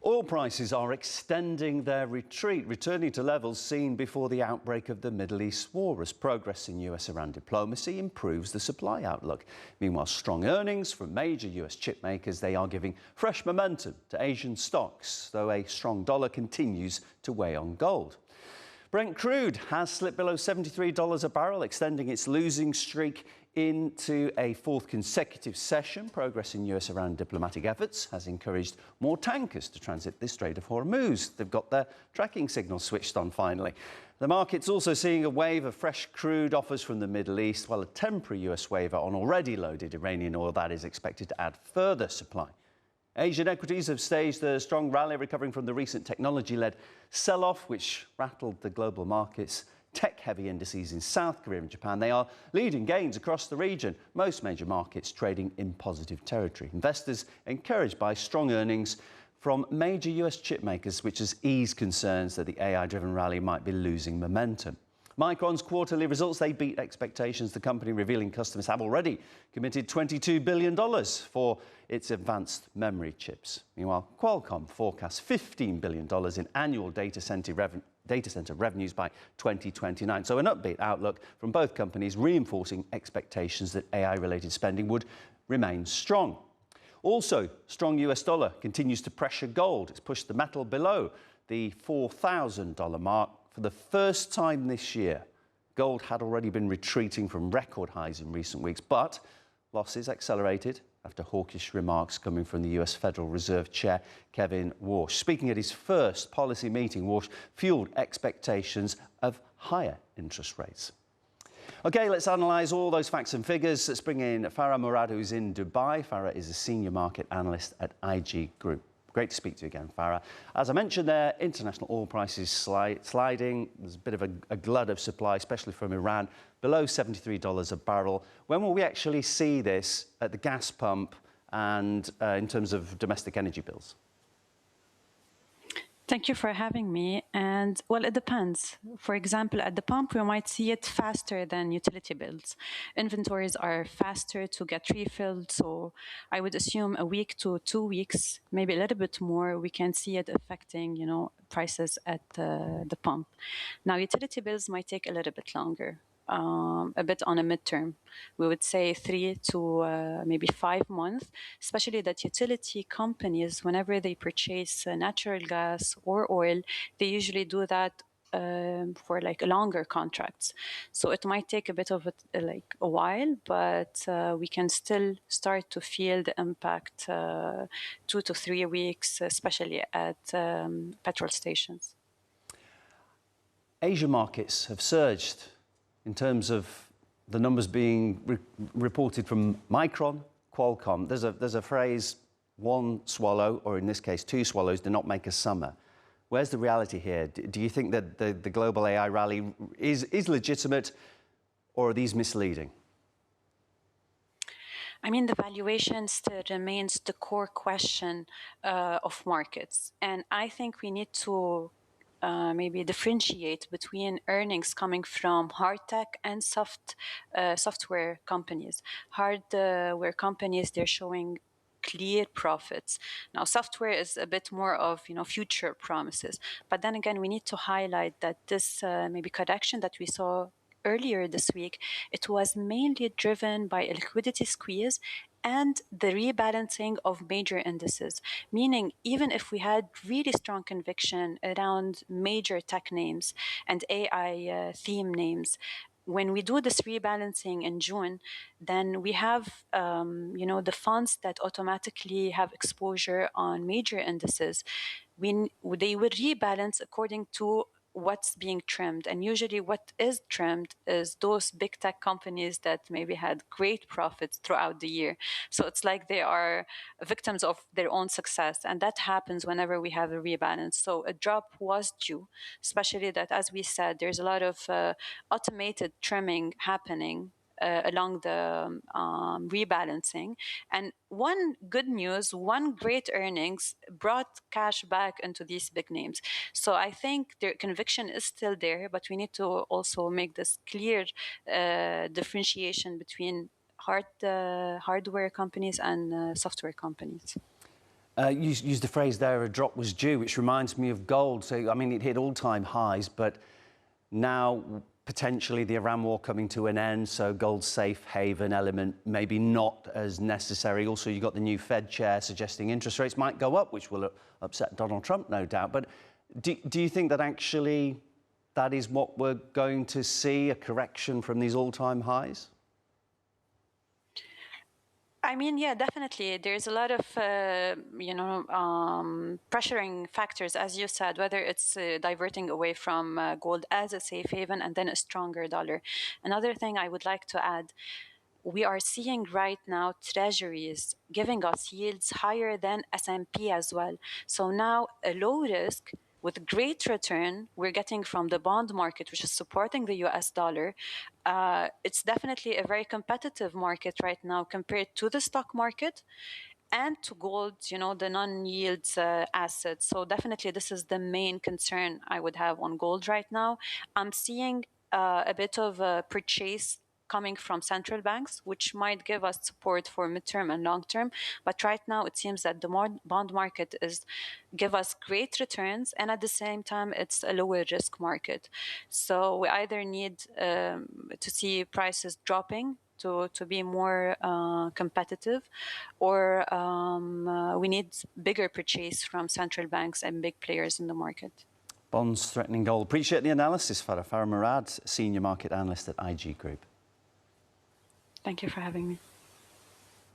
Oil prices are extending their retreat, returning to levels seen before the outbreak of the Middle East war as progress in US-Iran diplomacy improves the supply outlook. Meanwhile, strong earnings from major US chip makers, they are giving fresh momentum to Asian stocks, though a strong dollar continues to weigh on gold. Brent crude has slipped below $73 a barrel, extending its losing streak into a fourth consecutive session. Progress in US-Iran diplomatic efforts has encouraged more tankers to transit the Strait of Hormuz. They've got their tracking signals switched on finally. The market's also seeing a wave of fresh crude offers from the Middle East, while a temporary US waiver on already loaded Iranian oil that is expected to add further supply. Asian equities have staged a strong rally, recovering from the recent technology-led sell-off, which rattled the global markets. Tech-heavy indices in South Korea and Japan, they are leading gains across the region, most major markets trading in positive territory. Investors encouraged by strong earnings from major US chip makers, which has eased concerns that the AI-driven rally might be losing momentum. Micron's quarterly results, they beat expectations. The company revealing customers have already committed $22 billion for its advanced memory chips. Meanwhile, Qualcomm forecasts $15 billion in annual data center revenues by 2029. So an upbeat outlook from both companies, reinforcing expectations that AI-related spending would remain strong. Also, strong US dollar continues to pressure gold. It's pushed the metal below the $4,000 mark for the first time this year. Gold had already been retreating from record highs in recent weeks, but losses accelerated after hawkish remarks coming from the US Federal Reserve Chair Kevin Warsh. Speaking at his first policy meeting, Warsh fueled expectations of higher interest rates. OK, let's analyse all those facts and figures. Let's bring in Farah Mourad, who's in Dubai. Farah is a senior market analyst at IG Group. Great to speak to you again, Farah. As I mentioned there, international oil prices sliding. There's a bit of a glut of supply, especially from Iran, below $73 a barrel. When will we actually see this at the gas pump and in terms of domestic energy bills? Thank you for having me. And well, it depends. For example, at the pump, we might see it faster than utility bills. Inventories are faster to get refilled. So I would assume a week to 2 weeks, maybe a little bit more, we can see it affecting, prices at the pump. Now, utility bills might take a little bit longer. A bit on a midterm. We would say 3 to maybe 5 months, especially that utility companies, whenever they purchase natural gas or oil, they usually do that for like longer contracts. So it might take a bit of a while, but we can still start to feel the impact 2 to 3 weeks, especially at petrol stations. Asian markets have surged in terms of the numbers being reported from Micron, Qualcomm. There's a phrase, one swallow, or in this case, 2 swallows, do not make a summer. Where's the reality here? Do you think that the global AI rally is legitimate, or are these misleading? I mean, the valuation still remains the core question of markets. And I think we need to maybe differentiate between earnings coming from hard tech and software companies. Hardware companies, they're showing clear profits. Now, software is a bit more of future promises. But then again, we need to highlight that this maybe correction that we saw earlier this week, it was mainly driven by a liquidity squeeze and the rebalancing of major indices, meaning even if we had really strong conviction around major tech names and AI theme names, when we do this rebalancing in June, then we have, the funds that automatically have exposure on major indices. They would rebalance according to what's being trimmed. And usually what is trimmed is those big tech companies that maybe had great profits throughout the year. So it's like they are victims of their own success. And that happens whenever we have a rebalance. So a drop was due, especially that, as we said, there's a lot of automated trimming happening along the rebalancing. And one good news, one great earnings brought cash back into these big names. So I think their conviction is still there, but we need to also make this clear differentiation between hardware companies and software companies. You used the phrase there, a drop was due, which reminds me of gold. So, I mean, it hit all-time highs, but now potentially the Iran war coming to an end, so gold's safe haven element maybe not as necessary. Also, you've got the new Fed chair suggesting interest rates might go up, which will upset Donald Trump, no doubt. But do you think that actually that is what we're going to see, a correction from these all-time highs? I mean, yeah, definitely. There's a lot of, pressuring factors, as you said, whether it's diverting away from gold as a safe haven and then a stronger dollar. Another thing I would like to add, we are seeing right now treasuries giving us yields higher than S&P as well. So now a low risk with great return we're getting from the bond market, which is supporting the US dollar. It's definitely a very competitive market right now compared to the stock market and to gold, the non-yield assets. So definitely this is the main concern I would have on gold right now. I'm seeing a bit of a purchase coming from central banks, which might give us support for midterm and long term. But right now, it seems that the bond market give us great returns, and at the same time, it's a lower risk market. So we either need to see prices dropping to be more competitive, or we need bigger purchase from central banks and big players in the market. Bonds threatening gold. Appreciate the analysis, Farah. Farah Mourad, Senior Market Analyst at IG Group. Thank you for having me.